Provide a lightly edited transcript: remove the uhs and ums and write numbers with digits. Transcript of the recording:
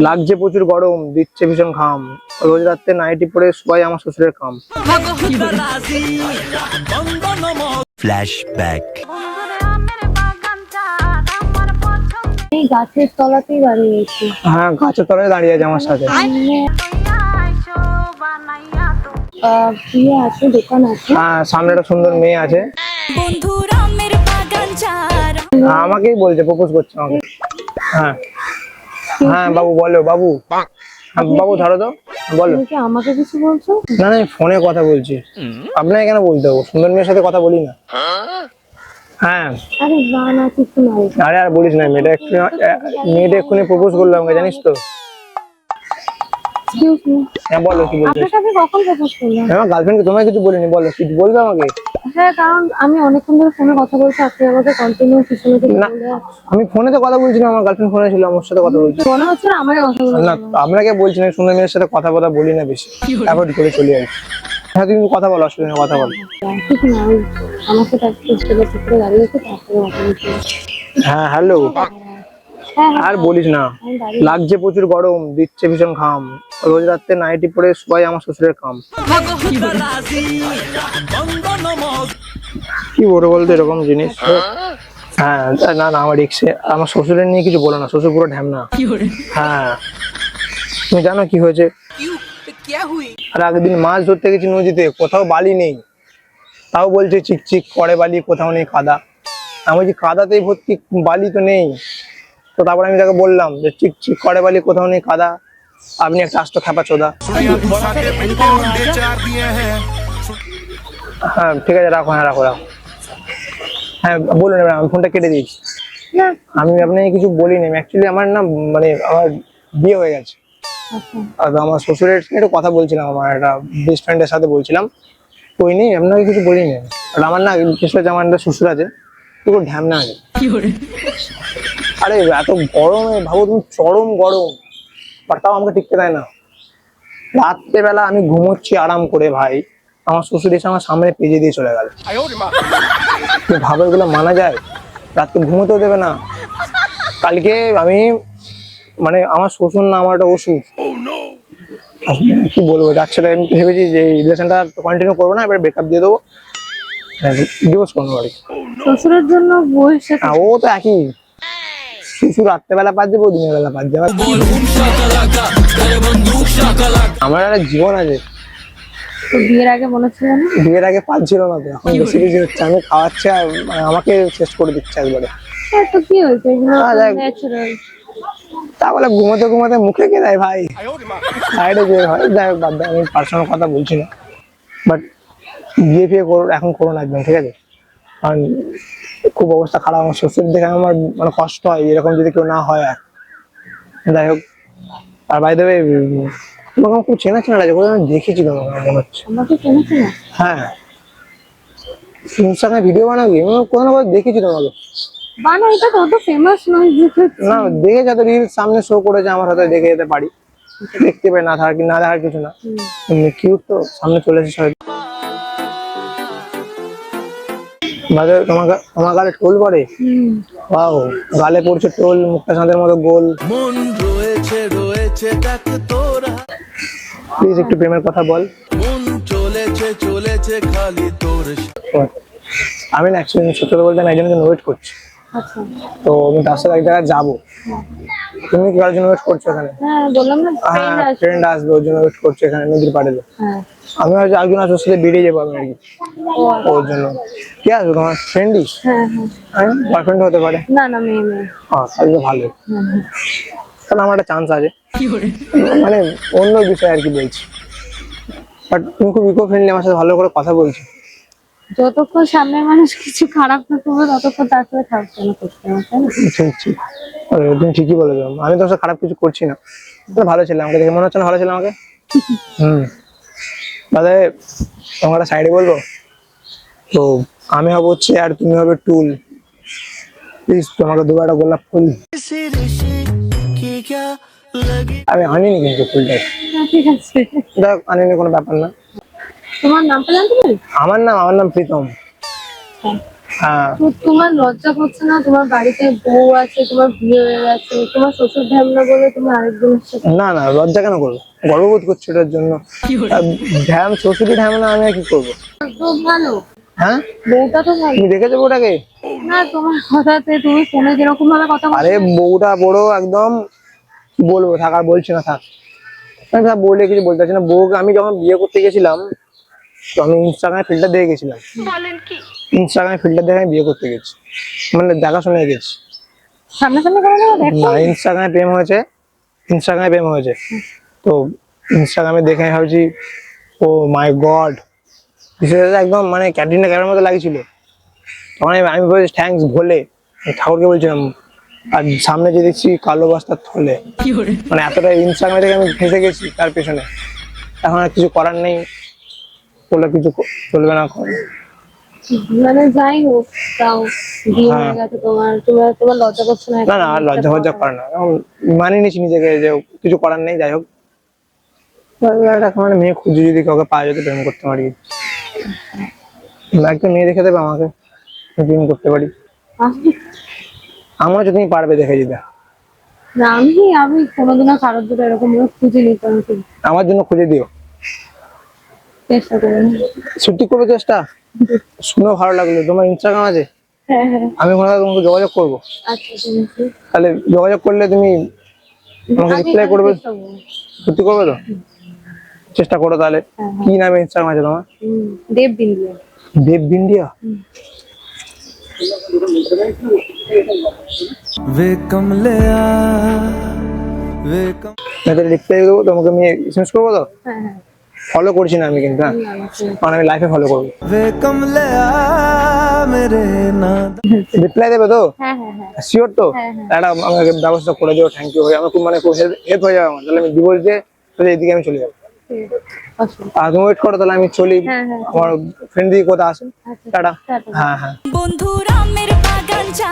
লাগছে প্রচুর গরম, দিচ্ছে ভীষণ ঘাম, রোজ রাত্রে নাইটি পরে শোয়াই আমার শ্বশুরের কাম। ফ্ল্যাশব্যাক। এই গাছের তলাতেই দাঁড়িয়ে আছি। হ্যাঁ, গাছের তলায় দাঁড়িয়ে আছে আমার সাথে। বিয়ে আছে, দোকান আছে। হ্যাঁ, সামনে একটা সুন্দর মেয়ে আছে। আমাকেই বলছে, প্রপোজ করছে আমাকে। হ্যাঁ হ্যাঁ, বাবু বলো, বাবু। হ্যাঁ, বাবু ধরো তো, বলো। তুমি কি আমাকে কিছু বলছো? না না, ফোনে কথা বলছি। আপনাকে কেন বলতে হবে? সুন্দর মেয়ের সাথে কথা বলি না। হ্যাঁ। আরে না না, কিছু নাই। আরে আর বলিস না, মেয়েটা এক্ষুনি প্রপোজ করলো আমাকে, জানিস তো? Excuse me. হ্যাঁ বলো, কি বলছিস? আপনাকে আমি কখন প্রপোজ করলাম? আমার গার্লফ্রেন্ডকে তোমায় কিছু বলিনি, বলো, কি বলবে আমাকে? হ্যাঁ, কারণ আমি অনেকক্ষণ ধরে ফোনে কথা বলছি, আপনি আমাকে কন্টিনিউ পিছনে থেকে না, বলে আমি ফোনে তো কথা বলছি না, আমার গার্লফ্রেন্ড ফোনে ছিল, আমার সাথে কথা বলছি। মনে হচ্ছে না আমাকে কথা বলছে। না, আপনাকে বলছি না, সুন্দর মেয়ের সাথে কথা বলি না বেশি, অ্যাভয়েড করে চলে আসি। হ্যাঁ, তুমি কথা বলো, অসুবিধা নেই, কথা বলো। কিছু না, ওই আমার সাথে একটা ছেলে ঠিক করে দাঁড়িয়ে আছে, তারপরে কথা বলছি। হ্যাঁ, হ্যালো। হ্যাঁ আর বলিস না, আমি দাঁড়িয়ে লাগছে প্রচুর গরম, দিচ্ছে ভীষণ ঘাম, রোজ রাত্রে নাইটি পরে শোয়াই আমার শ্বশুরের কাম। কি বলবো বলতো এরকম জিনিস? হ্যাঁ, না না, আমার রিক্সে আমার শ্বশুরের নিয়ে কিছু বলো না, শ্বশুর পুরো ঢ্যামনা। হ্যাঁ, তুমি জানো কি হয়েছে? আর আগের দিন মাছ ধরতে গেছি নদীতে, কোথাও বালি নেই, তাও বলছে চিকচিক করে বালি, কোথাও নেই কাদা। আমি বলছি কাদাতেই ভর্তি, বালি তো নেই। তো তারপর আমি তাকে বললাম যে চিকচিক করে বালি, কোথাও নেই কাদা, আপনি একটা আস্ত খ্যাপা চোদা। হ্যাঁ ঠিক আছে, রাখো। হ্যাঁ রাখো। হ্যাঁ বলুন, এবার আমি ফোনটা কেটে দিয়েছি। না। আমি আপনাকে কিছু বলিনি, অ্যাকচুয়ালি আমার না, মানে আমার বিয়ে হয়ে গেছে। আচ্ছা। আর আমার শ্বশুরের সাথে একটু কথা বলছিলাম, আমার একটা বেস্ট ফ্রেন্ডের সাথে বলছিলাম, কই নেই, আপনাকে কিছু বলিনি। আর আমার না, বিশেষ করে আমার একটা শ্বশুর আছে, পুরো ঢ্যামনা আছে। আরে এত গরমে ভাবো তুমি, চরম গরম, বাট তাও আমাকে টিকতে দেয় না। রাত্রেবেলা আমি ঘুমোচ্ছি আরাম করে, ভাই আমার শ্বশুর এসে আমার সামনে পেজে দিয়ে চলে গেল। ভাবে এগুলো মানা যায়? রাত্রে ঘুমোতেও দেবে না। কালকে আমি, মানে আমার শ্বশুর না, আমার একটা ওষুধ, কি বলবো, যাচ্ছে না। আমি ভেবেছি যে এই রিলেশনটা কন্টিনিউ করবো না, এবার ব্রেকআপ দিয়ে দেবো, ডিভোর্স করবো আর কি। শ্বশুরের জন্য বউয়ের সাথে? ও তো একই, শ্বশুর রাত্রেবেলা পাচ্ছে, বউ দিনের বেলা পাচ্ছে। আমার একটা জীবন আছে। তো বিয়ের আগে মনে ছিল না? বিয়ের আগে পাচ্ছিল না তো, এখন বেশি বেশি হচ্ছে। আমি খাওয়াচ্ছি আর মানে আমাকে শেষ করে দিচ্ছে একবারে। হ্যাঁ, তো কি হয়েছে, এগুলো ন্যাচারাল। তা বলে ঘুমোতে ঘুমোতে মুখে কে দেয় ভাই, সাইডে যে হয়, যাই হোক বাদ দাও, আমি পার্সোনাল কথা বলছি না। বাট বিয়ে ফিয়ে এখন করো না একদম, ঠিক আছে? কারণ খুব অবস্থা খারাপ, আমার শ্বশুর দেখে আমার মানে কষ্ট হয়, এরকম যদি কেউ না হয়। আর যাই হোক, আর বাই দ্য ওয়ে, তোমাকে খুব চেনা চেনা লাগে, কোথাও আমি দেখেছি তোমাকে মনে হচ্ছে। আমাকে চেনেছে না? হ্যাঁ, ইনস্টাগ্রামে ভিডিও বানাবি, কোথাও না কোথাও দেখেছি তোমাকে। বানা, এটা তো অত ফেমাস নয় না, দেখে যাতে রিল সামনে শো করেছে, আমার হাতে দেখে যেতে পারি, দেখতে পাই, না দেখার কিছু না। কিউট তো, সামনে চলে এসেছে হয়তো। তোমার গালে টোল পড়ে? ওয়াও, গালে পড়ছে টোল, মুখটা চাঁদের মতো গোল। মন রয়েছে রয়েছে দেখ তোরা, প্লিজ একটু প্রেমের কথা বল। মন চলেছে চলেছে খালি তোর। আমি না অ্যাকচুয়ালি সত্যি কথা বলতে না, একজনের জন্য ওয়েট করছি। আচ্ছা। তো আমি তার সাথে এক জায়গায় যাবো। তুমি কি কারোর জন্য ওয়েট করছো এখানে? হ্যাঁ, বললাম না, হ্যাঁ, ফ্রেন্ড আসবে, ওর জন্য ওয়েট করছে এখানে নদীর পাড়ে। হ্যাঁ। আমি হয়তো একজন আসবে, সাথে বেরিয়ে যাবো আমি আর কি, ওর জন্য। কে আসবে তোমার ফ্রেন্ডই? হ্যাঁ হ্যাঁ। বয়ফ্রেন্ড হতে পারে? না না, মেয়ে মেয়ে। হ্যাঁ, তাহলে তো ভালো। তাহলে আমার একটা চান্স আছে, মানে অন্য বিষয় আর কি বলছি। বাট তুমি খুব ইকো ফ্রেন্ডলি, আমার সাথে ভালো করে কথা বলছো। যতক্ষণ সামনের মানুষ কিছু খারাপ না করবে, ততক্ষণ তার সাথে খারাপ কেন করতে হবে, তাই না? ঠিক ঠিক, তুমি ঠিকই বলেছো। আমি তো খারাপ কিছু করছি না, ভালো ছিলাম, আমাকে দেখে মনে হচ্ছে না ভালো ছিলাম আমাকে। দাদা তোমার একটা সাইডে বলবো তো, আমি হবো হচ্ছে আর তুমি হবে টুল, প্লিজ তোমাকে দুবার একটা গোলাপ ফুল। আমি আনিনি কিন্তু ফুলটা, ঠিক আছে, দেখ আনিনি, কোনো ব্যাপার না। তোমার নামটা জানতে পারি? আমার নাম প্রীতম। হ্যাঁ তো তোমার লজ্জা করছে না? তোমার বাড়িতে বউ আছে, তোমার বিয়ে হয়ে গেছে, তোমার শ্বশুর ঢ্যামনা বলে তুমি আরেকজনের সাথে। না না, লজ্জা কেন করবো? গর্ববোধ করছি এটার জন্য। ঢ্যাম শ্বশুরি ঢ্যাম না, আমি আর কি করবো? তো ভালো, হ্যাঁ, বউটা তো ভালো। তুমি দেখেছো বউটাকে? না, তোমার কথাতে তুমি ফোনে যেরকম ভাবে কথা বলছো। আরে বউটা বড় একদম, কি বলবো, থাক আর বলছি না, থাক। আমি যা বলে কিছু বলতে চাচ্ছি না। বউকে আমি যখন বিয়ে করতে গেছিলাম, তো আমি ইনস্টাগ্রামে ফিল্টার দেখে গেছিলাম। ইনস্টাগ্রামে ফিল্টার দেখে আমি বিয়ে করতে গেছি, মানে দেখাশোনা গেছি। সামনাসামনি করে দেবো, দেখো। না, ইনস্টাগ্রামে প্রেম হয়েছে, ইনস্টাগ্রামে প্রেম হয়েছে। তো ইনস্টাগ্রামে দেখে আমি ভাবছি, ও মাই গড, একদম মানে ক্যাটরিনা ক্যামেরার মতো লাগছিল। তখন আমি বলছি থ্যাঙ্কস ভোলে, আমি ঠাকুরকে বলছিলাম। আর সামনে যে দেখছি কালো বস্তার থলে, মানে এতটা ইনস্টাগ্রামে থেকে আমি ফেঁসে গেছি তার পেছনে। এখন আর কিছু করার নেই, বলে কিছু চলবে না। মানে যাই হোক, তাও বিয়ে হয়ে হ্যাঁ। গেছে তোমার, তোমার লজ্জা করছে না? না না, আর লজ্জা ফজ্জা করে না, এখন মানিয়ে নিচ্ছি নিজেকে যে কিছু করার নেই। যাই হোক, একটা মানে মেয়ে খুঁজে যদি কাউকে পাওয়া যেত, প্রেম করতে পারি। একটা মেয়ে দেখে দেবে আমাকে, আমি প্রেম করতে পারি। আমার যদি তুমি পারবে দেখে দিতে। না, আমি কোনোদিনও কারোর জন্য এরকম ভাবে খুঁজে নিতে আমার জন্য খুঁজে দিও, চেষ্টা করে। সত্যি করবে চেষ্টা। শুনে ভালো লাগলো। তোমার ইনস্টাগ্রাম আছে? হ্যাঁ হ্যাঁ, আমি ওখানে তোমাকে যোগাযোগ করবো। আচ্ছা ঠিক আছে। তাহলে যোগাযোগ করলে তুমি আমাকে আমি রিপ্লাই করবে? চেষ্টা করবো। সত্যি করবে তো? চেষ্টা করো তাহলে। হ্যাঁ, হ্যাঁ। কি নামে ইনস্টাগ্রাম আছে তোমার? দেব বিন্দিয়া। দেব বিন্দিয়া? वे कमलिया वे कम তাহলে রিপ্লাই দেবো তোমাকে, আমি এসএমএস করবো তো? হ্যাঁ হ্যাঁ, ফলো করছি না আমি কিন্তু, হ্যাঁ, কারণ আমি লাইফে ফলো করবো। वे कमलिया मेरे नाद রিপ্লাই দেবে তো? হ্যাঁ হ্যাঁ হ্যাঁ, শিওর তো? হ্যাঁ, হ্যাঁ। একটা আমাকে ব্যবস্থা করে দিও, থ্যাংক ইউ ভাই। আমার খুব মানে খুব হেল্প হয়ে যাবে আমার। তাহলে আমি ডিভোর্স দিয়ে তাহলে এদিকে আমি চলে যাবো। ঠিক আছে, অসুবিধা আর তুমি ওয়েট করো, তাহলে আমি চলি। হ্যাঁ, হ্যাঁ। আমার ফ্রেন্ড দিকে কোথাও আসে। আচ্ছা, টাটা। টাটা। হ্যাঁ হ্যাঁ। বন্ধুরা আমের বাগান যা